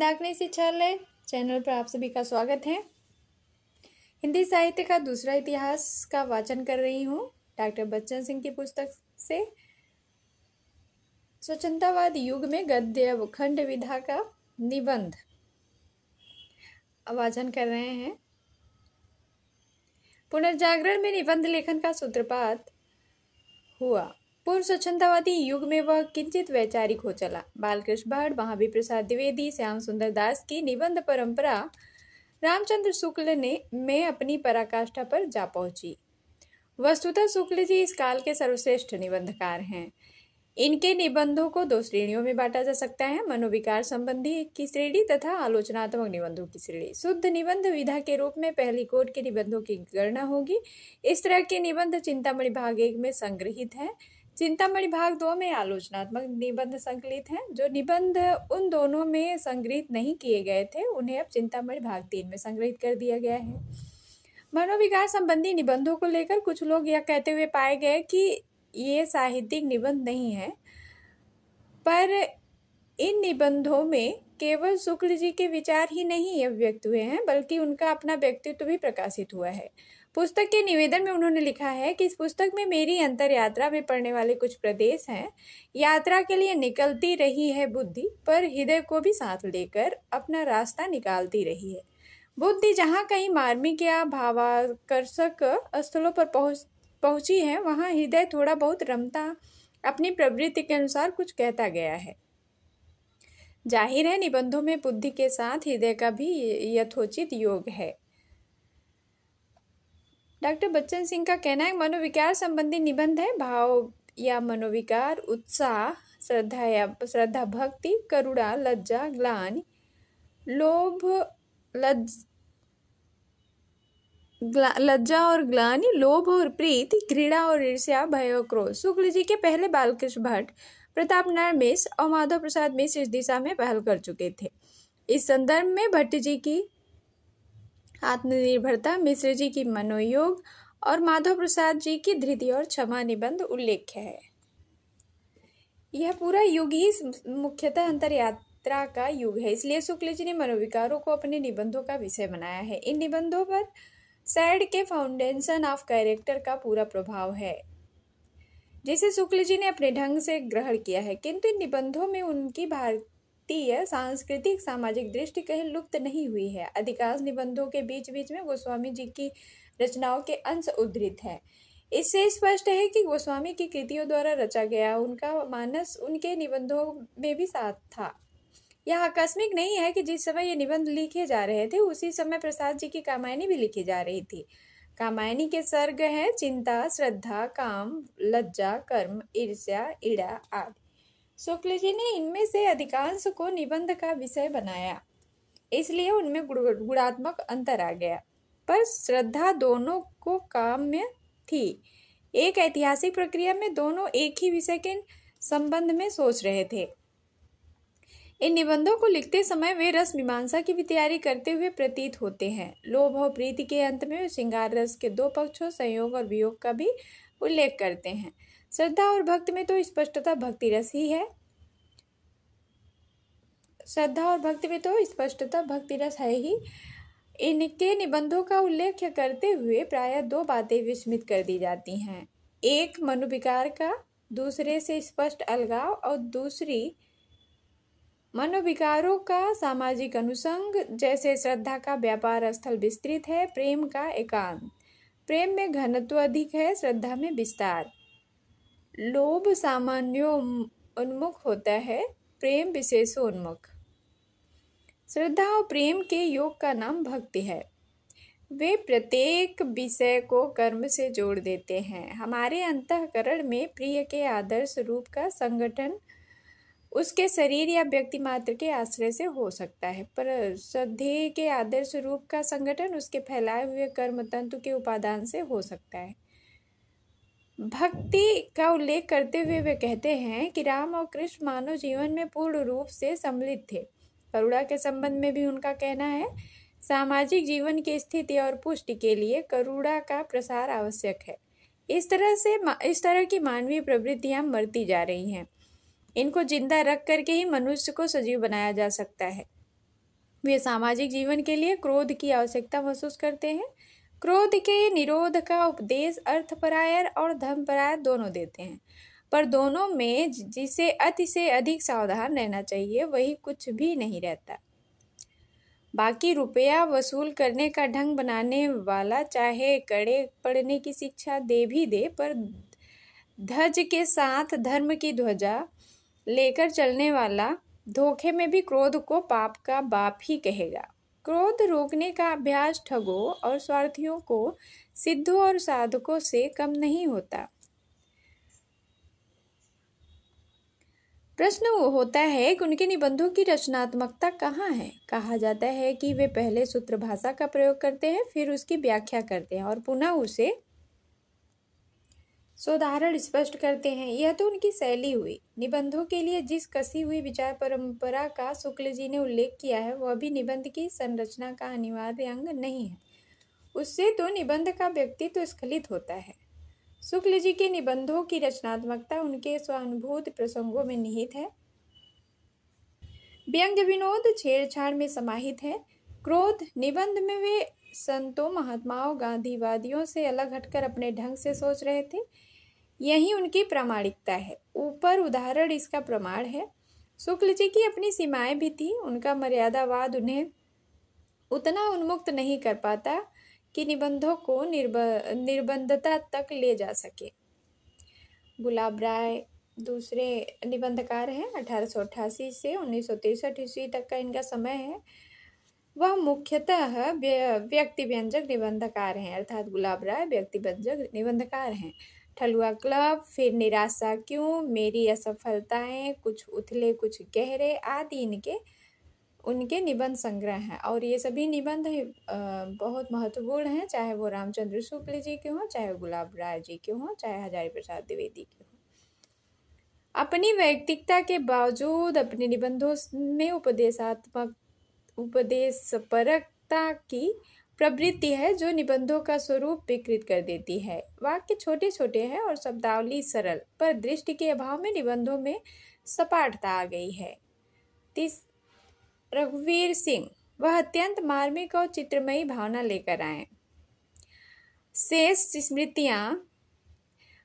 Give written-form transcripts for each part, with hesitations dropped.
दाकनी शिक्षालय channel पर आप सभी का स्वागत है। हिंदी साहित्य का दूसरा इतिहास का वाचन कर रही हूँ डॉक्टर बच्चन सिंह की पुस्तक से। स्वतंत्रवाद युग में गद्य खंड विधा का निबंध वाचन कर रहे हैं। पुनर्जागरण में निबंध लेखन का सूत्रपात हुआ। पूर्व स्वच्छंदवादी युग में वह किंचित वैचारिक हो चला। बालकृष्ण भट्ट, महावीर प्रसाद द्विवेदी, श्याम सुंदर दास की निबंध परंपरा रामचंद्र शुक्ल में अपनी पराकाष्ठा पर जा पहुंची। वस्तुतः शुक्ल जी इस काल के सर्वश्रेष्ठ निबंधकार हैं। इनके निबंधों को दो श्रेणियों में बांटा जा सकता है, मनोविकार संबंधी की श्रेणी तथा आलोचनात्मक निबंधों की श्रेणी। शुद्ध निबंध विधा के रूप में पहली कोटि के निबंधों की गणना होगी। इस तरह के निबंध चिंतामणि भाग 1 में संग्रहित हैं। चिंतामणि भाग 2 में आलोचनात्मक निबंध संकलित हैं। जो निबंध उन दोनों में संग्रहित नहीं किए गए थे उन्हें अब चिंतामणि भाग 3 में संग्रहित कर दिया गया है। मनोविकार संबंधी निबंधों को लेकर कुछ लोग यह कहते हुए पाए गए कि ये साहित्यिक निबंध नहीं है, पर इन निबंधों में केवल शुक्ल जी के विचार ही नहीं व्यक्त हुए हैं, बल्कि उनका अपना व्यक्तित्व भी प्रकाशित हुआ है। पुस्तक के निवेदन में उन्होंने लिखा है कि इस पुस्तक में मेरी अंतर यात्रा में पड़ने वाले कुछ प्रदेश हैं। यात्रा के लिए निकलती रही है बुद्धि, पर हृदय को भी साथ लेकर अपना रास्ता निकालती रही है। बुद्धि जहाँ कहीं मार्मिक या भावाकर्षक स्थलों पर पहुंची है, वहाँ हृदय थोड़ा बहुत रमता अपनी प्रवृत्ति के अनुसार कुछ कहता गया है। जाहिर है निबंधों में बुद्धि के साथ हृदय का भी यथोचित योग है। डॉक्टर बच्चन सिंह का कहना है मनोविकार संबंधी निबंध है भाव या मनोविकार, उत्साह, श्रद्धा भक्ति, करुणा, लज्जा, ग्लानि, लोभ, लज्जा और ग्लानि, लोभ और प्रीति, घृणा और ईर्ष्या, भय और क्रोध। शुक्ल जी के पहले बालकृष्ण भट्ट, प्रताप नारायण मिश्र और माधव प्रसाद मिश्र इस दिशा में पहल कर चुके थे। इस संदर्भ में भट्ट जी की आत्मनिर्भरता, मिश्र जी की मनोयोग और माधव प्रसाद जी की धृति और क्षमा निबंध उल्लेख्य है। यह पूरा युग ही मुख्यतः अंतर यात्रा का युग है, इसलिए शुक्ल जी ने मनोविकारों को अपने निबंधों का विषय बनाया है। इन निबंधों पर सैड के फाउंडेशन ऑफ कैरेक्टर का पूरा प्रभाव है, जिसे शुक्ल जी ने अपने ढंग से ग्रहण किया है, किंतु इन निबंधों में उनकी भारतीय सांस्कृतिक सामाजिक दृष्टि कहीं लुप्त नहीं हुई है। अधिकांश निबंधों के बीच बीच में गोस्वामी जी की रचनाओं के अंश उद्धृत हैं। इससे स्पष्ट है कि गोस्वामी की कृतियों द्वारा रचा गया उनका मानस उनके निबंधों में भी साथ था। यह आकस्मिक नहीं है कि जिस समय ये निबंध लिखे जा रहे थे उसी समय प्रसाद जी की कामायनी भी लिखी जा रही थी। कामायनी के सर्ग हैं चिंता, श्रद्धा, काम, लज्जा, कर्म, ईर्ष्या, ईड़ा आदि। शुक्ल जी ने इनमें से अधिकांश को निबंध का विषय बनाया, इसलिए उनमें गुणात्मक अंतर आ गया, पर श्रद्धा दोनों को काम्य थी। एक ऐतिहासिक प्रक्रिया में दोनों एक ही विषय के संबंध में सोच रहे थे। इन निबंधों को लिखते समय वे रस मीमांसा की भी तैयारी करते हुए प्रतीत होते हैं। लोभ और प्रीति के अंत में वे श्रृंगार रस के दो पक्षों, संयोग और वियोग का भी उल्लेख करते हैं। श्रद्धा और भक्ति में तो स्पष्टता भक्ति रस ही है। इनके निबंधों का उल्लेख करते हुए प्रायः दो बातें विस्मित कर दी जाती हैं। एक मनोविकार का दूसरे से स्पष्ट अलगाव, और दूसरी मनोविकारों का सामाजिक अनुसंग। जैसे श्रद्धा का व्यापार स्थल विस्तृत है, प्रेम का एकांत। प्रेम में घनत्व अधिक है, श्रद्धा में विस्तार। लोभ सामान्योन्मुख होता है, प्रेम विशेषोन्मुख। श्रद्धा और प्रेम के योग का नाम भक्ति है। वे प्रत्येक विषय को कर्म से जोड़ देते हैं। हमारे अंतःकरण में प्रिय के आदर्श रूप का संगठन उसके शरीर या व्यक्ति मात्र के आश्रय से हो सकता है, पर श्रद्धेय के आदर्श रूप का संगठन उसके फैलाए हुए कर्म तंतु के उपादान से हो सकता है। भक्ति का उल्लेख करते हुए वे कहते हैं कि राम और कृष्ण मानव जीवन में पूर्ण रूप से सम्मिलित थे। करुणा के संबंध में भी उनका कहना है सामाजिक जीवन की स्थिति और पुष्टि के लिए करुणा का प्रसार आवश्यक है। इस तरह की मानवीय प्रवृत्तियां मरती जा रही हैं। इनको जिंदा रख करके ही मनुष्य को सजीव बनाया जा सकता है। वे सामाजिक जीवन के लिए क्रोध की आवश्यकता महसूस करते हैं। क्रोध के निरोध का उपदेश अर्थपरायण और धर्मपरायण दोनों देते हैं, पर दोनों में जिसे अति से अधिक सावधान रहना चाहिए वही कुछ भी नहीं रहता। बाकी रुपया वसूल करने का ढंग बनाने वाला चाहे कड़े पड़ने की शिक्षा दे भी दे, पर ध्वज के साथ धर्म की ध्वजा लेकर चलने वाला धोखे में भी क्रोध को पाप का बाप ही कहेगा। क्रोध रोकने का अभ्यास ठगों और स्वार्थियों को सिद्धों और साधकों से कम नहीं होता। प्रश्न होता है कि उनके निबंधों की रचनात्मकता कहाँ है। कहा जाता है कि वे पहले सूत्र भाषा का प्रयोग करते हैं, फिर उसकी व्याख्या करते हैं और पुनः उसे सोदाहरण स्पष्ट करते हैं। यह तो उनकी शैली हुई। निबंधों के लिए जिस कसी हुई विचार परंपरा का शुक्ल जी ने उल्लेख किया है वह भी निबंध की संरचना का अनिवार्य अंग नहीं है। उससे तो निबंध का व्यक्तित्व स्खलित होता है। शुक्ल जी के निबंधों की रचनात्मकता उनके स्वानुभूत प्रसंगों में निहित है। व्यंग विनोद छेड़छाड़ में समाहित है। क्रोध निबंध में वे संतों, महात्माओं, गांधीवादियों से अलग हटकर अपने ढंग से सोच रहे थे। यही उनकी प्रामाणिकता है। ऊपर उदाहरण इसका प्रमाण है। शुक्ल जी की अपनी सीमाएं भी थी। उनका मर्यादावाद उन्हें उतना उन्मुक्त नहीं कर पाता कि निबंधों को निर्बंधता तक ले जा सके। गुलाब राय दूसरे निबंधकार हैं। 1888 से 1963 ईस्वी तक का इनका समय है। वह मुख्यतः व्यक्ति व्यंजक निबंधकार हैं, अर्थात गुलाब राय व्यक्ति व्यंजक निबंधकार हैं। ठलुआ क्लब, फिर निराशा क्यों, मेरी असफलताएं, कुछ उथले कुछ गहरे आदि उनके निबंध संग्रह हैं और ये सभी निबंध बहुत महत्वपूर्ण हैं, चाहे वो रामचंद्र शुक्ल जी के हों, चाहे गुलाब राय जी के हों, चाहे हजारी प्रसाद द्विवेदी के हों। अपनी वैयक्तिकता के बावजूद अपने निबंधों में उपदेशपरकता की प्रवृत्ति है जो निबंधों का स्वरूप विकृत कर देती है। वाक्य छोटे छोटे हैं और शब्दावली सरल, पर दृष्टि के अभाव में निबंधों में सपाटता आ गई है। रघुवीर सिंह, वह अत्यंत मार्मिक और चित्रमयी भावना लेकर आए। शेष स्मृतियां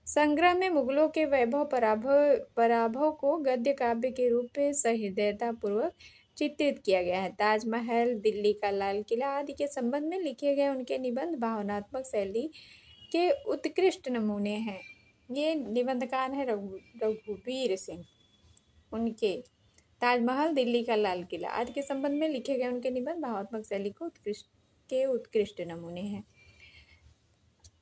संग्रह में मुगलों के वैभव पराभव को गद्य काव्य के रूप में सहृदयता पूर्वक चित्रित किया गया है। ताजमहल, दिल्ली का लाल किला आदि के संबंध में लिखे गए उनके निबंध भावनात्मक शैली के उत्कृष्ट नमूने हैं। ये निबंधकार हैं रघुवीर सिंह। उनके ताजमहल, दिल्ली का लाल किला आदि के संबंध में लिखे गए उनके निबंध भावात्मक शैली को उत्कृष्ट नमूने हैं।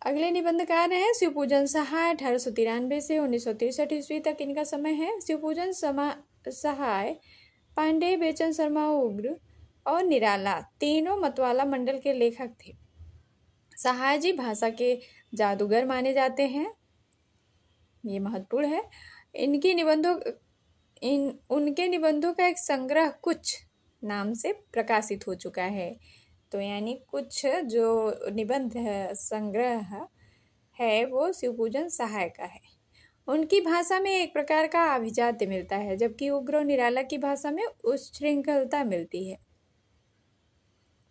अगले निबंधकार हैं शिवपूजन सहाय। 1893 से 1963 ईस्वी तक इनका समय है। शिवपूजन सहाय पांडे, बेचन शर्मा, उग्र और निराला तीनों मतवाला मंडल के लेखक थे। सहाय जी भाषा के जादूगर माने जाते हैं, ये महत्वपूर्ण है। उनके निबंधों का एक संग्रह कुछ नाम से प्रकाशित हो चुका है। तो यानी कुछ जो निबंध संग्रह है वो शिवपूजन सहाय का है। उनकी भाषा में एक प्रकार का अभिजात्य मिलता है, जबकि उग्र और निराला की भाषा में उच्छृंखलता मिलती है।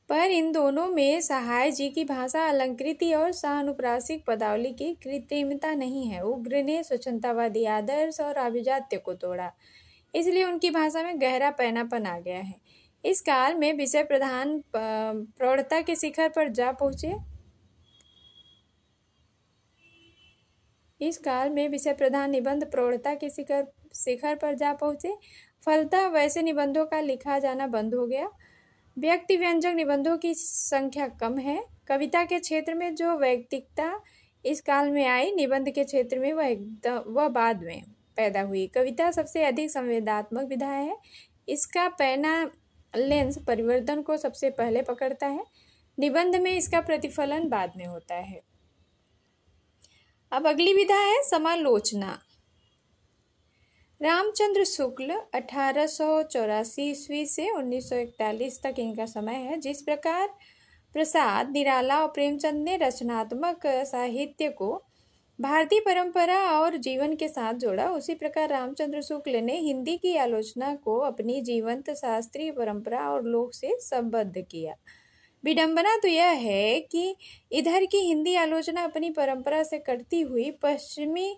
पर इन दोनों में सहाय जी की भाषा अलंकृति और सहानुप्रासिक पदावली की कृत्रिमता नहीं है। उग्र ने स्वच्छंदतावादी आदर्श और अभिजात्य को तोड़ा, इसलिए उनकी भाषा में गहरा पैनापन आ गया है। इस काल में विषय प्रधान प्रौढ़ता के शिखर पर जा पहुंचे। इस काल में विषय प्रधान निबंध प्रौढ़ता के शिखर पर जा पहुंचे। फलतः वैसे निबंधों का लिखा जाना बंद हो गया। व्यक्ति व्यंजक निबंधों की संख्या कम है। कविता के क्षेत्र में जो वैयक्तिकता इस काल में आई, निबंध के क्षेत्र में वह बाद में पैदा हुई। कविता सबसे अधिक संवेदनात्मक विधा है। इसका पैना लेंस परिवर्तन को सबसे पहले पकड़ता है। निबंध में इसका प्रतिफलन बाद में होता है। अब अगली विधा है समालोचना। रामचंद्र शुक्ल 1884 ईस्वी से 1941 तक इनका समय है। जिस प्रकार प्रसाद, निराला और प्रेमचंद ने रचनात्मक साहित्य को भारतीय परंपरा और जीवन के साथ जोड़ा। उसी प्रकार रामचंद्र शुक्ल ने हिंदी की आलोचना को अपनी जीवंत शास्त्रीय परंपरा और लोक से संबद्ध किया। विडंबना तो यह है कि इधर की हिंदी आलोचना अपनी परंपरा से कटती हुई पश्चिमी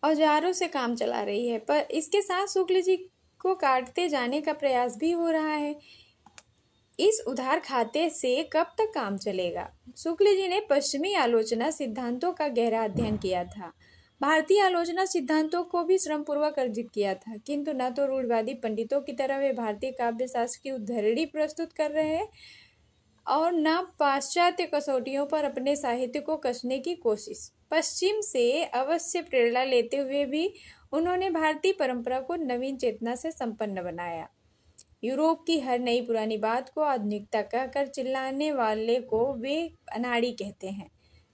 औजारों से काम चला रही है, पर इसके साथ शुक्ल जी को काटते जाने का प्रयास भी हो रहा है। इस उधार खाते से कब तक काम चलेगा? शुक्ल जी ने पश्चिमी आलोचना सिद्धांतों का गहरा अध्ययन किया था। भारतीय आलोचना सिद्धांतों को भी श्रमपूर्वक अर्जित किया था, किंतु न तो रूढ़िवादी पंडितों की तरह वे भारतीय काव्य शास्त्र की उद्धरणी प्रस्तुत कर रहे हैं और न पाश्चात्य कसौटियों पर अपने साहित्य को कसने की कोशिश। पश्चिम से अवश्य प्रेरणा लेते हुए भी उन्होंने भारतीय परंपरा को नवीन चेतना से संपन्न बनाया। यूरोप की हर नई पुरानी बात को आधुनिकता कहकर चिल्लाने वाले को वे अनाड़ी कहते हैं।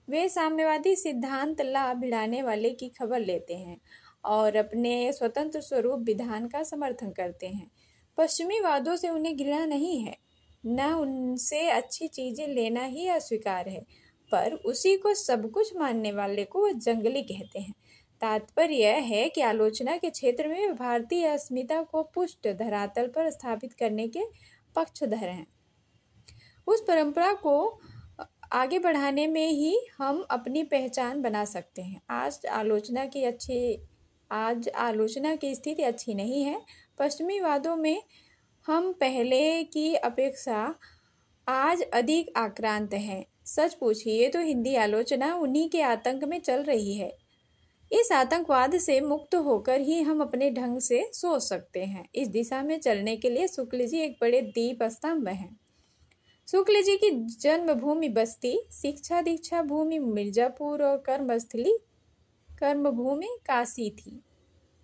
वे साम्यवादी सिद्धांत ला भिड़ाने वाले की खबर लेते हैं और अपने स्वतंत्र स्वरूप विधान का समर्थन करते हैं। पश्चिमी वादों से उन्हें घृणा नहीं है, न उनसे अच्छी चीजें लेना ही अस्वीकार है, पर उसी को सब कुछ मानने वाले को वो जंगली कहते हैं। तात्पर्य यह है कि आलोचना के क्षेत्र में भारतीय अस्मिता को पुष्ट धरातल पर स्थापित करने के पक्षधर हैं। उस परंपरा को आगे बढ़ाने में ही हम अपनी पहचान बना सकते हैं। आज आलोचना की स्थिति अच्छी नहीं है। पश्चिमी वादों में हम पहले की अपेक्षा आज अधिक आक्रांत हैं। सच पूछिए तो हिंदी आलोचना उन्हीं के आतंक में चल रही है। इस आतंकवाद से मुक्त होकर ही हम अपने ढंग से सोच सकते हैं। इस दिशा में चलने के लिए शुक्ल जी एक बड़े दीप स्तंभ हैं। शुक्ल जी की जन्मभूमि बस्ती, शिक्षा दीक्षा भूमि मिर्जापुर और कर्मभूमि काशी थी।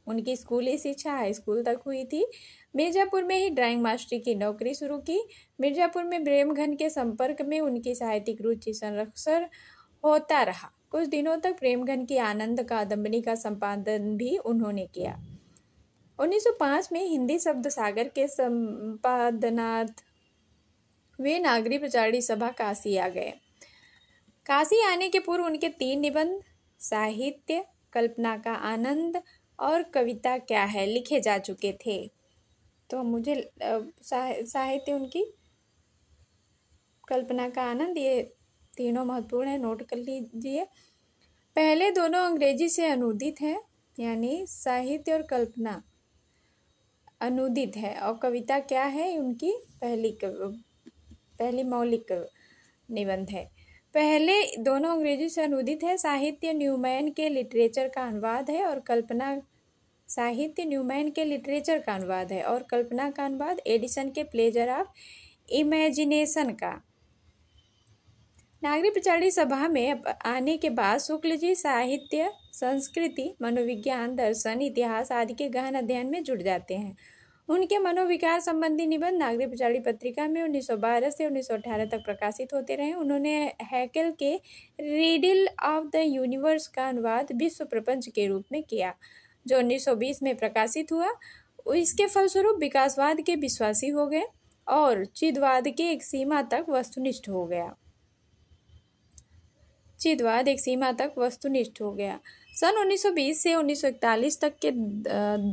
उनकी स्कूली शिक्षा हाई स्कूल तक हुई थी। मिर्जापुर में ही ड्राइंग मास्टरी की नौकरी शुरू की। मिर्जापुर में प्रेमघन के संपर्क में उनकी साहित्यिक रुचि संरक्षण होता रहा। कुछ दिनों तक प्रेमघन की आनंद कादम्बरी का संपादन भी उन्होंने किया। 1905 में हिंदी शब्द सागर के संपादनार्थ वे नागरी प्रचारणी सभा काशी आ गए। काशी आने के पूर्व उनके 3 निबंध साहित्य, कल्पना का आनंद और कविता क्या है लिखे जा चुके थे। तो मुझे साहित्य उनकी, कल्पना का आनंद, ये तीनों महत्वपूर्ण है, नोट कर लीजिए। पहले दोनों अंग्रेजी से अनुदित हैं, यानी साहित्य और कल्पना अनुदित है, और कविता क्या है उनकी पहली मौलिक निबंध है। पहले दोनों अंग्रेजी से अनुदित है। साहित्य न्यूमैन के लिटरेचर का अनुवाद है और कल्पना का अनुवाद एडिसन के प्लेजर ऑफ इमेजिनेशन का। नागरी प्रचारणी सभा में आने के बाद शुक्ल जी साहित्य, संस्कृति, मनोविज्ञान, दर्शन, इतिहास आदि के गहन अध्ययन में जुट जाते हैं। उनके मनोविकार संबंधी निबंध नागरी प्रचारणी पत्रिका में 1912 से 1918 तक प्रकाशित होते रहे। उन्होंने हैकेल के रिडल ऑफ द यूनिवर्स का अनुवाद विश्व प्रपंच के रूप में किया, जो 1920 में प्रकाशित हुआ। इसके फलस्वरूप विकासवाद के विश्वासी हो गए और चिदवाद के एक सीमा तक वस्तुनिष्ठ हो गया। सन 1920 से 1941 तक के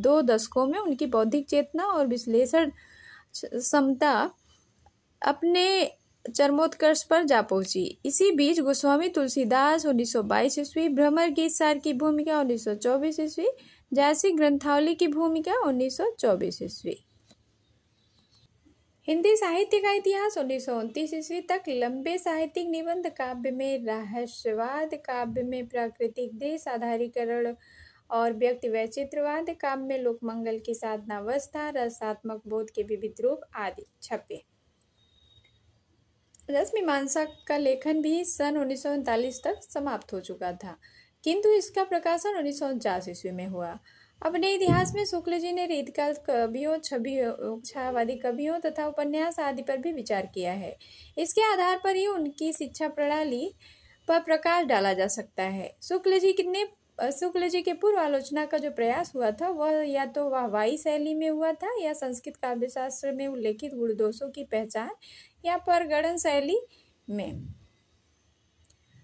2 दशकों में उनकी बौद्धिक चेतना और विश्लेषण क्षमता अपने चरमोत्कर्ष पर जा पहुंची। इसी बीच गोस्वामी तुलसीदास 1922 ईस्वी, भ्रमर गीत सार की भूमिका 1924 ईस्वी, जैसी ग्रंथावली की भूमिका 1924 ईस्वी। हिंदी साहित्य का इतिहास 1929 ईस्वी तक लंबे साहित्यिक निबंध, काव्य में रहस्यवाद, काव्य में प्राकृतिक दृश्य आधारीकरण और व्यक्ति वैचित्रवाद, काव्य में लोकमंगल की साधनावस्था, रसात्मक बोध के विविध रूप आदि छपे। रसमीमांसा का लेखन भी सन 1939 तक समाप्त हो चुका था, किंतु इसका प्रकाशन 1949 ईस्वी में हुआ। अपने इतिहास में शुक्ल जी ने रीतिकाल कवियों, छायावादी कवियों तथा उपन्यास आदि पर भी विचार किया है। इसके आधार पर ही उनकी शिक्षा प्रणाली पर प्रकाश डाला जा सकता है। शुक्ल जी के पूर्व आलोचना का जो प्रयास हुआ था वह या तो वाहवाही शैली में हुआ था या संस्कृत काव्यशास्त्र में उल्लेखित गुण दोषों की पहचान या परगणन शैली में।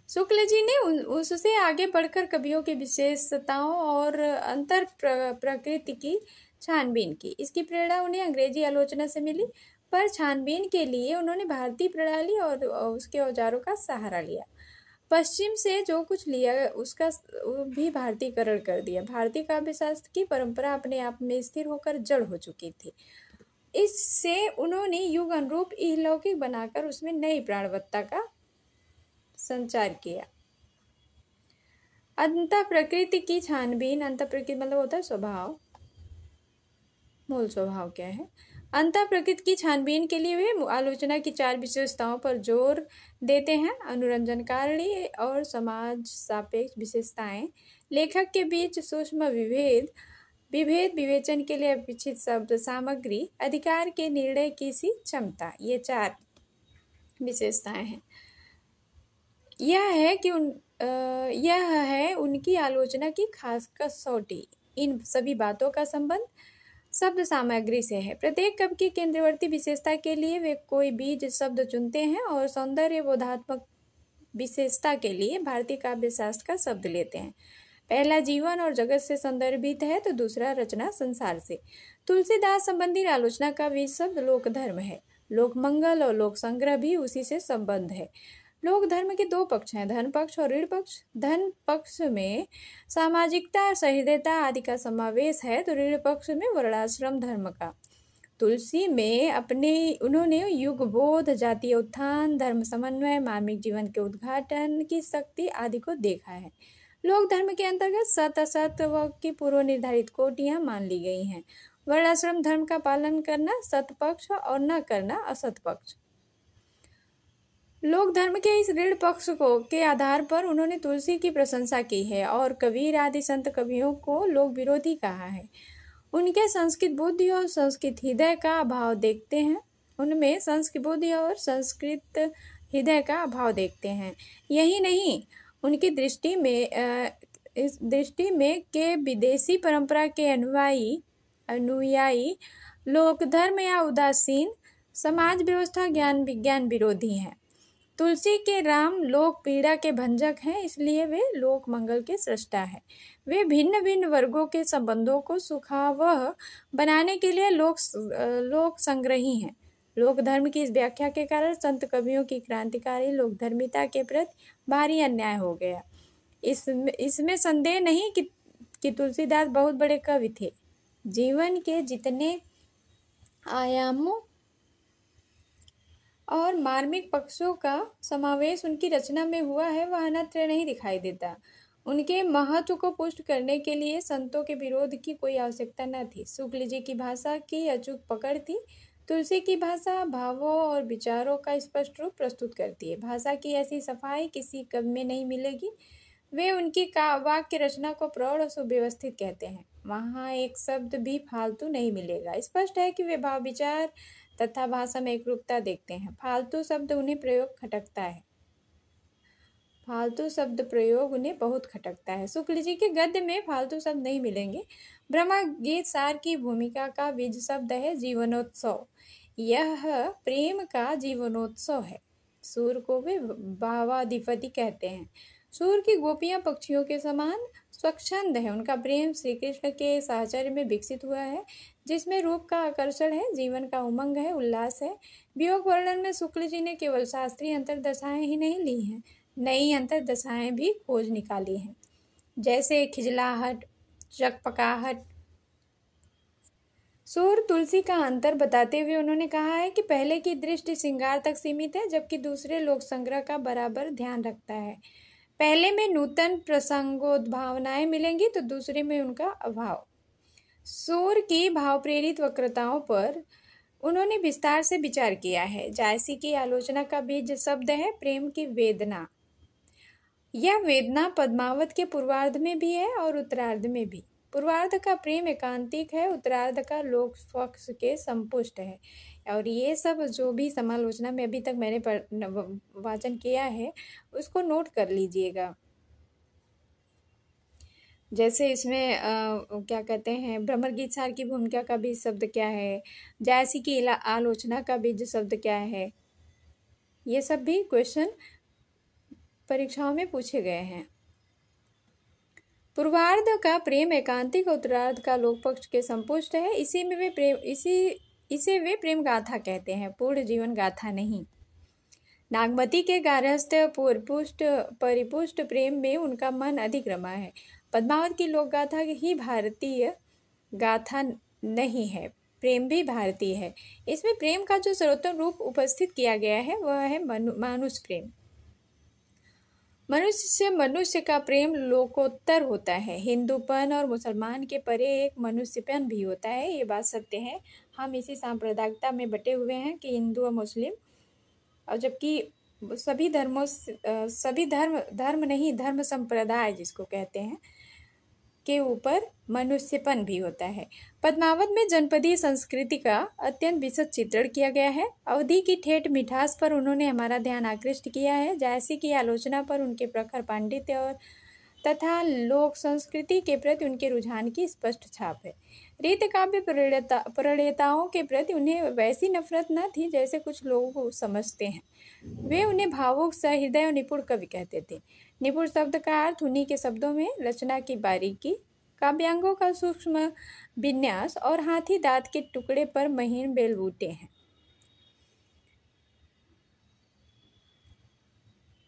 शुक्ल जी ने उससे आगे बढ़कर कवियों की विशेषताओं और अंतर प्रकृति की छानबीन की। इसकी प्रेरणा उन्हें अंग्रेजी आलोचना से मिली, पर छानबीन के लिए उन्होंने भारतीय प्रणाली और उसके औजारों का सहारा लिया। पश्चिम से जो कुछ लिया उसका भी भारतीयकरण कर दिया। भारतीय काव्यशास्त्र की परंपरा अपने आप में स्थिर होकर जड़ हो चुकी थी। इससे उन्होंने युग अनुरूप इहलौकिक बनाकर उसमें नई प्राणवत्ता का संचार किया। अंतः प्रकृति की छानबीन, अंतः प्रकृति मतलब होता है स्वभाव, मूल स्वभाव क्या है। अंतः प्रकृति की छानबीन के लिए वे आलोचना की 4 विशेषताओं पर जोर देते हैं। अनुरंजनकारी और समाज सापेक्ष विशेषताएं, लेखक के बीच सूक्ष्म विभेद विवेचन के लिए अपेक्षित शब्द सामग्री, अधिकार के निर्णय की सी क्षमता, ये 4 विशेषताएं हैं। यह है उनकी आलोचना की खास कसौटी। इन सभी बातों का संबंध शब्द सामग्री से है। प्रत्येक कवि की केंद्रवर्ती विशेषता के लिए वे कोई बीज शब्द चुनते हैं और सौंदर्य बोधात्मक विशेषता के लिए भारतीय काव्यशास्त्र का शब्द लेते हैं। पहला जीवन और जगत से संदर्भित है तो दूसरा रचना संसार से। तुलसीदास संबंधी आलोचना का बीज शब्द लोक धर्म है। लोक मंगल और लोक संग्रह भी उसी से संबंध है। लोक धर्म के 2 पक्ष हैं, धन पक्ष और ऋण पक्ष। धन पक्ष में सामाजिकता, सहृदयता आदि का समावेश है तो ऋण पक्ष में वर्णाश्रम धर्म का। तुलसी में उन्होंने युग बोध, जातीय उत्थान, धर्म समन्वय, मार्मिक जीवन के उद्घाटन की शक्ति आदि को देखा है। लोक धर्म के अंतर्गत सत असत की पूर्व निर्धारित कोटियां मान ली गई हैं। वर्णाश्रम धर्म का पालन करना सत पक्ष और न करना असत पक्ष। लोक धर्म के इस ऋण पक्ष के आधार पर उन्होंने तुलसी की प्रशंसा की है और कबीर आदि संत कवियों को लोक विरोधी कहा है। उनके संस्कृत बुद्धि और संस्कृत हृदय का अभाव देखते हैं। उनमें संस्कृत बुद्धि और संस्कृत हृदय का अभाव देखते हैं। यही नहीं, उनकी इस दृष्टि में के विदेशी परंपरा के अनुयायी लोक धर्म या उदासीन समाज व्यवस्था ज्ञान विज्ञान विरोधी हैं। तुलसी के राम लोक पीड़ा के भंजक हैं, इसलिए वे लोक मंगल के सृष्टा हैं। वे भिन्न भिन्न वर्गों के संबंधों को सुखावह बनाने के लिए लोक संग्रही हैं। लोक धर्म की इस व्याख्या के कारण संत कवियों की क्रांतिकारी लोक धर्मिता के प्रति भारी अन्याय हो गया। इसमें संदेह नहीं कि तुलसीदास बहुत बड़े कवि थे। जीवन के जितने आयामों और मार्मिक पक्षों का समावेश उनकी रचना में हुआ है, वह अन्यत्र नहीं दिखाई देता। उनके महत्व को पुष्ट करने के लिए संतों के विरोध की कोई आवश्यकता न थी। शुक्ल जी की भाषा की अचूक पकड़ थी। तुलसी की भाषा भावों और विचारों का स्पष्ट रूप प्रस्तुत करती है। भाषा की ऐसी सफाई किसी कवि में नहीं मिलेगी। वे उनकी वाक्य रचना को प्रौढ़ और सुव्यवस्थित कहते हैं। वहाँ एक शब्द भी फालतू नहीं मिलेगा। स्पष्ट है कि वे भाव विचार तथा भाषा में एकरूपता देखते हैं। फालतू शब्द उन्हें बहुत खटकता है। शुक्ल जी के गद्य में फालतू शब्द नहीं मिलेंगे। ब्रह्म गीत सार की भूमिका का बीज शब्द है जीवनोत्सव। यह प्रेम का जीवनोत्सव है। सूर को वे भावाधिपति कहते हैं। सूर की गोपियां पक्षियों के समान स्वच्छंद है। उनका प्रेम श्री कृष्ण के साहचर्य में विकसित हुआ है, जिसमें रूप का आकर्षण है, जीवन का उमंग है, उल्लास है। वियोग वर्णन में शुक्ल जी ने केवल शास्त्रीय अंतरदशाएं ही नहीं ली हैं, नई अंतरदशाएं भी खोज निकाली हैं, जैसे खिजलाहट, चकपकाहट। सूर तुलसी का अंतर बताते हुए उन्होंने कहा है कि पहले की दृष्टि श्रृंगार तक सीमित है, जबकि दूसरे लोक संग्रह का बराबर ध्यान रखता है। पहले में नूतन प्रसंगोद्भावनाएं मिलेंगी तो दूसरे में उनका अभाव। सूर की भाव प्रेरित वक्रताओं पर उन्होंने विस्तार से विचार किया है। जायसी की आलोचना का बीज शब्द है प्रेम की वेदना। यह वेदना पद्मावत के पूर्वार्ध में भी है और उत्तरार्ध में भी। पूर्वार्ध का प्रेम एकांतिक है, उत्तरार्ध का लोक पक्ष के संपुष्ट है। और ये सब जो भी समालोचना में अभी तक मैंने वाचन किया है उसको नोट कर लीजिएगा। जैसे इसमें क्या कहते हैं, भ्रमर गीत सार की भूमिका का बीज शब्द क्या है, जायसी की आलोचना का बीज शब्द क्या है, ये सब भी क्वेश्चन परीक्षाओं में पूछे गए हैं। पूर्वार्ध का प्रेम एकांतिक, उत्तरार्ध का लोक पक्ष के संपुष्ट है। इसे वे प्रेम गाथा कहते हैं, पूर्ण जीवन गाथा नहीं। नागमती के गारहस्थ परिपुष्ट प्रेम में उनका मन अधिक रमा है। पद्मावत की लोक गाथा ही भारतीय गाथा नहीं है, प्रेम भी भारतीय है। इसमें प्रेम का जो सर्वोत्तम रूप उपस्थित किया गया है वह है मानुष प्रेम। मनुष्य से मनुष्य का प्रेम लोकोत्तर होता है। हिंदूपन और मुसलमान के परे एक मनुष्यपन भी होता है, ये बात सत्य है। हम इसी सांप्रदायिकता में बटे हुए हैं कि हिंदू और मुस्लिम, और जबकि सभी धर्म संप्रदाय जिसको कहते हैं के ऊपर मनुष्यपन भी होता है। पद्मावत में जनपदीय संस्कृति का अत्यंत विशद चित्रण किया गया है। अवधि की ठेठ मिठास पर उन्होंने हमारा ध्यान आकृष्ट किया है। जायसी की आलोचना पर उनके प्रखर पांडित्य और तथा लोक संस्कृति के प्रति उनके रुझान की स्पष्ट छाप है। रीत काव्य प्रणेताओं के प्रति उन्हें वैसी नफरत न थी जैसे कुछ लोग समझते हैं। वे उन्हें भावुक, सहृदय और निपुण कवि कहते थे। निपुण शब्द का अर्थ उन्हीं के शब्दों में रचना की बारीकी, काव्यांगों का सूक्ष्म विन्यास और हाथी दांत के टुकड़े पर महीन बेलबूटे हैं।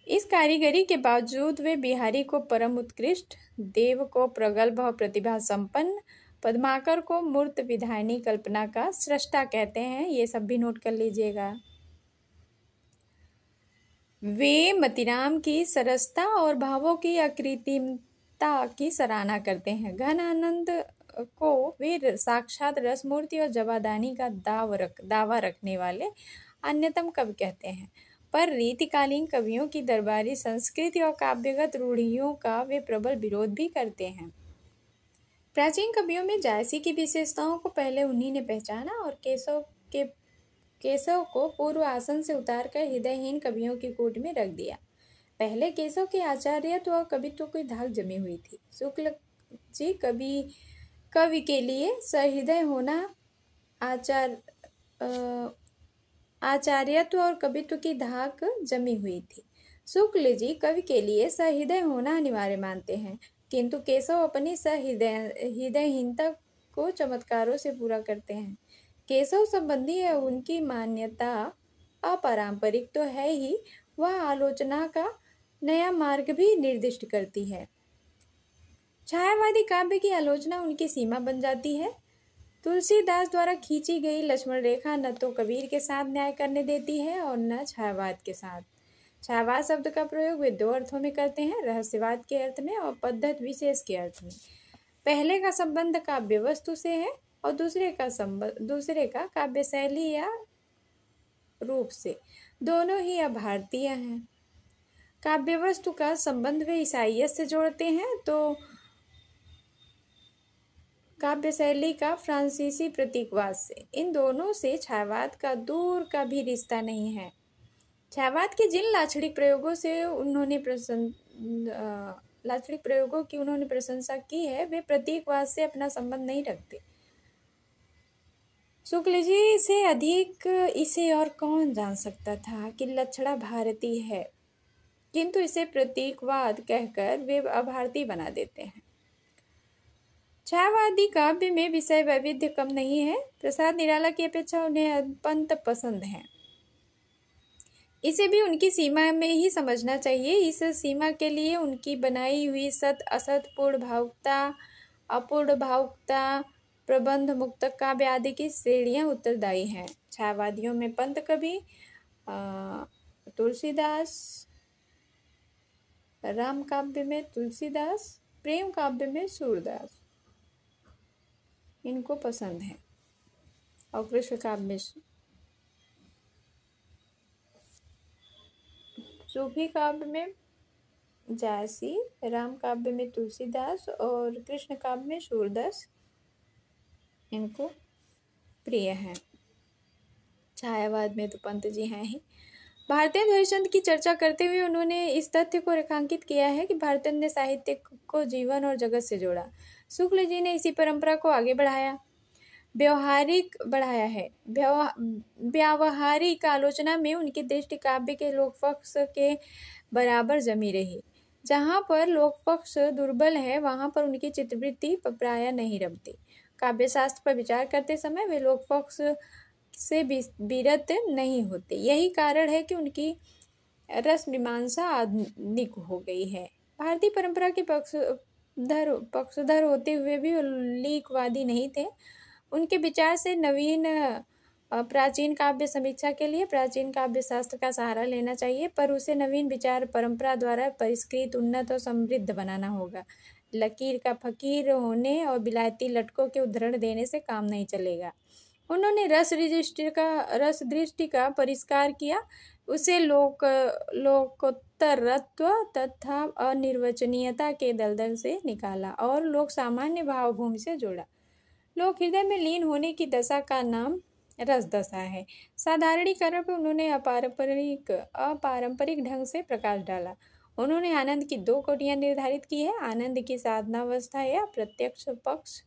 इस कारीगरी के बावजूद वे बिहारी को परम उत्कृष्ट, देव को प्रगल्भ और प्रतिभा संपन्न, पद्माकर को मूर्त विधानी कल्पना का सृष्टा कहते हैं। ये सब भी नोट कर लीजिएगा। वे मतिराम की सरसता और भावों की अकृत्रिमता की सराहना करते हैं। घन आनंद को वे साक्षात रसमूर्ति और जवादानी का दावा रखने वाले अन्यतम कवि कहते हैं। पर रीतिकालीन कवियों की दरबारी संस्कृति और काव्यगत रूढ़ियों का वे प्रबल विरोध भी करते हैं। प्राचीन कवियों में जायसी की विशेषताओं को पहले उन्हीं ने पहचाना और केशव को पूर्व आसन से उतारकर हृदयहीन कवियों की कूट में रख दिया। पहले केशव के आचार्यत्व और कवित्व की धाक जमी हुई थी। शुक्ल जी कवि के लिए सहृदय होना, आचार्यत्व और कवित्व की धाक जमी हुई थी। शुक्ल जी कवि के लिए सहृदय होना अनिवार्य मानते हैं, किंतु केशव अपनी हृदयहीनता को चमत्कारों से पूरा करते हैं। केशव संबंधी है उनकी मान्यता अपारंपरिक तो है ही, वह आलोचना का नया मार्ग भी निर्दिष्ट करती है। छायावादी काव्य की आलोचना उनकी सीमा बन जाती है। तुलसीदास द्वारा खींची गई लक्ष्मण रेखा न तो कबीर के साथ न्याय करने देती है और न छायावाद के साथ। छायावाद शब्द का प्रयोग वे दो अर्थों में करते हैं, रहस्यवाद के अर्थ में और पद्धत विशेष के अर्थ में। पहले का संबंध काव्य वस्तु से है और दूसरे का काव्य शैली या रूप से। दोनों ही अभारतीय हैं। काव्य वस्तु का संबंध वे ईसाइयत से जोड़ते हैं तो काव्य शैली का फ्रांसीसी प्रतीकवाद से। इन दोनों से छायावाद का दूर का भी रिश्ता नहीं है। छायावाद के जिन लाक्षणिक प्रयोगों की उन्होंने प्रशंसा की है वे प्रतीकवाद से अपना संबंध नहीं रखते। शुक्ल जी से अधिक इसे और कौन जान सकता था कि लक्षणा भारतीय है, किंतु इसे प्रतीकवाद कहकर वे अभारतीय बना देते हैं। छायावादी काव्य में विषय वैविध्य कम नहीं है। प्रसाद निराला की अपेक्षा उन्हें अत्यंत पसंद है। इसे भी उनकी सीमा में ही समझना चाहिए। इस सीमा के लिए उनकी बनाई हुई सत असत, पूर्ण भावुकता, अपूर्ण भावुकता, प्रबंध, मुक्तक काव्य आदि की श्रेणियां उत्तरदायी हैं। छायावादियों में पंत कवि तुलसीदास, राम काव्य में तुलसीदास, प्रेम काव्य में सूरदास इनको पसंद है और कृष्ण काव्य में सूफी काव्य में जायसी, राम काव्य में तुलसीदास और कृष्ण काव्य में सूरदास इनको प्रिय हैं। छायावाद में तो पंत जी हैं ही। भारतेंद्र हरिश्चंद्र की चर्चा करते हुए उन्होंने इस तथ्य को रेखांकित किया है कि भारतेंद्र ने साहित्य को जीवन और जगत से जोड़ा। शुक्ल जी ने इसी परंपरा को आगे बढ़ाया। व्यवहारिक बढ़ाया है। व्यावहारिक आलोचना में उनकी दृष्टि काव्य के लोक पक्ष के बराबर जमी रही। जहाँ पर लोक पक्ष दुर्बल है वहाँ पर उनकी चित्रवृत्ति प्रायः नहीं रमती। काव्य शास्त्र पर विचार करते समय वे लोक पक्ष से विरत नहीं होते। यही कारण है कि उनकी रस मीमांसा आधुनिक हो गई है। भारतीय परंपरा के पक्षधर होते हुए भी लीकवादी नहीं थे। उनके विचार से नवीन प्राचीन काव्य समीक्षा के लिए प्राचीन काव्य शास्त्र का सहारा लेना चाहिए, पर उसे नवीन विचार परंपरा द्वारा परिष्कृत, उन्नत और समृद्ध बनाना होगा। लकीर का फकीर होने और विलायती लटकों के उदाहरण देने से काम नहीं चलेगा। उन्होंने रस दृष्टि का परिष्कार किया, उसे लोकोत्तरत्व तथा अनिर्वचनीयता के दलदल से निकाला और लोक सामान्य भावभूमि से जोड़ा। लोक हृदय में लीन होने की दशा का नाम रस दशा है। साधारणीकरण पर उन्होंने अपारंपरिक ढंग से प्रकाश डाला। उन्होंने आनंद की 2 कोटियां निर्धारित की है, आनंद की साधनावस्था या प्रत्यक्ष पक्ष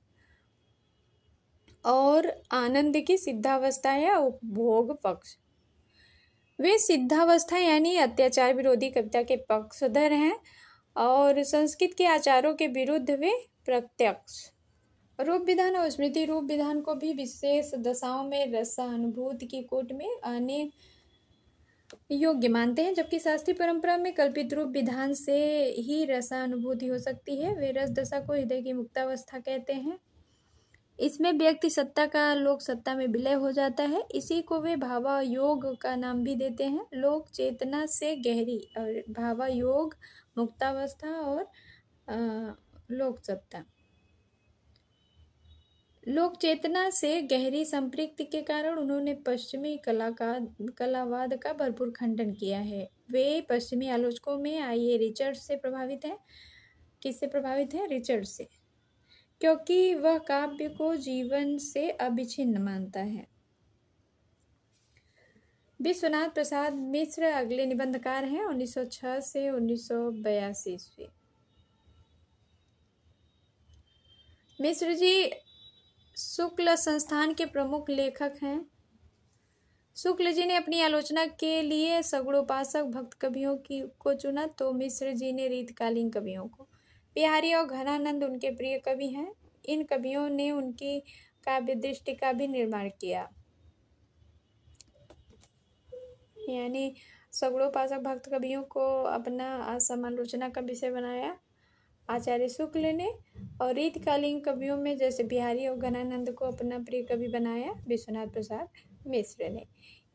और आनंद की सिद्धावस्था या उपभोग पक्ष। वे सिद्धावस्था यानी अत्याचार विरोधी कविता के पक्षधर हैं और संस्कृत के आचारों के विरुद्ध वे प्रत्यक्ष। रूप विधान और स्मृति रूप विधान को भी विशेष दशाओं में रसानुभूति की कोट में आने योग्य मानते हैं, जबकि शास्त्रीय परंपरा में कल्पित रूप विधान से ही रसानुभूति हो सकती है। वे रस दशा को हृदय की मुक्तावस्था कहते हैं। इसमें व्यक्ति सत्ता का लोक सत्ता में विलय हो जाता है। इसी को वे भावायोग का नाम भी देते हैं। लोक चेतना से गहरी और भावायोग मुक्तावस्था और लोक सत्ता। लोक चेतना से गहरी संपृक्ति के कारण उन्होंने पश्चिमी कलावाद का भरपूर खंडन किया है। वे पश्चिमी आलोचकों में आइए रिचर्ड से प्रभावित हैं। किससे प्रभावित है? रिचर्ड से, क्योंकि वह काव्य को जीवन से अविच्छिन्न मानता है। विश्वनाथ प्रसाद मिश्र अगले निबंधकार हैं। 1906 से 1982 ईस्वी। मिश्र जी शुक्ल संस्थान के प्रमुख लेखक हैं। शुक्ल जी ने अपनी आलोचना के लिए सगुणोपासक भक्त कवियों को चुना, तो मिश्र जी ने रीतकालीन कवियों को। बिहारी और घनानंद उनके प्रिय कवि हैं। इन कवियों ने उनकी काव्य दृष्टि का भी निर्माण किया, यानी सगुणोपासक भक्त कवियों को अपना समालोचना का विषय बनाया आचार्य शुक्ल ने, और रीतकालीन कवियों में जैसे बिहारी और घनानंद को अपना प्रिय कवि बनाया विश्वनाथ प्रसाद मिश्र ने।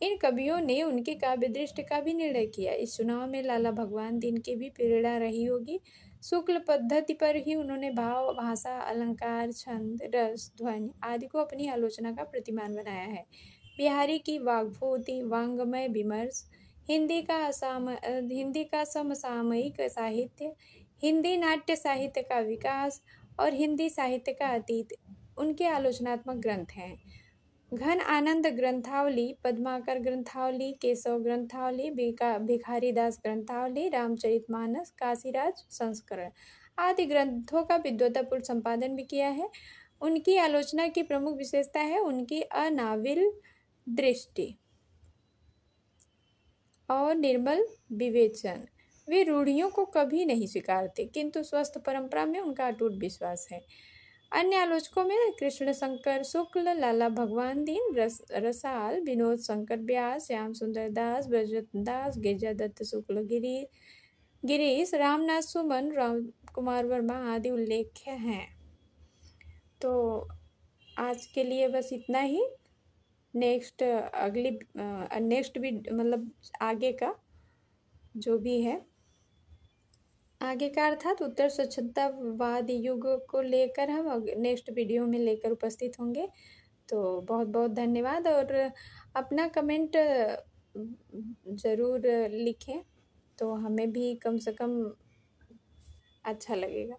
इन कवियों ने उनकी काव्य दृष्टि का भी निर्णय किया। इस चुनाव में लाला भगवान दीन की भी प्रेरणा रही होगी। शुक्ल पद्धति पर ही उन्होंने भाव, भाषा, अलंकार, छंद, रस, ध्वनि आदि को अपनी आलोचना का प्रतिमान बनाया है। बिहारी की वाग्भूति, वांग्मय विमर्श, हिंदी का समसामयिक साहित्य, हिंदी नाट्य साहित्य का विकास और हिंदी साहित्य का अतीत उनके आलोचनात्मक ग्रंथ हैं। घन आनंद ग्रंथावली, पद्माकर ग्रंथावली, केशव ग्रंथावली, भिखारीदास ग्रंथावली, रामचरितमानस, काशीराज संस्करण आदि ग्रंथों का विद्वतापूर्ण संपादन भी किया है। उनकी आलोचना की प्रमुख विशेषता है उनकी अनाविल दृष्टि और निर्मल विवेचन। वे रूढ़ियों को कभी नहीं स्वीकारते, किंतु स्वस्थ परंपरा में उनका अटूट विश्वास है। अन्य आलोचकों में कृष्ण शंकर शुक्ल, लाला भगवान दीन, रसाल, विनोद शंकर व्यास, श्याम सुंदर दास, ब्रजरत्न दास, गिरिजादत्त शुक्ल, गिरीश, रामनाथ सुमन, राम कुमार वर्मा आदि उल्लेख्य हैं। तो आज के लिए बस इतना ही। नेक्स्ट भी मतलब आगे का जो भी है आगे का अर्थात उत्तर स्वच्छंदवाद युग को लेकर हम नेक्स्ट वीडियो में लेकर उपस्थित होंगे। तो बहुत बहुत धन्यवाद, और अपना कमेंट ज़रूर लिखें तो हमें भी कम से कम अच्छा लगेगा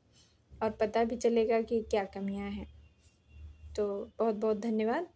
और पता भी चलेगा कि क्या कमियां हैं। तो बहुत बहुत धन्यवाद।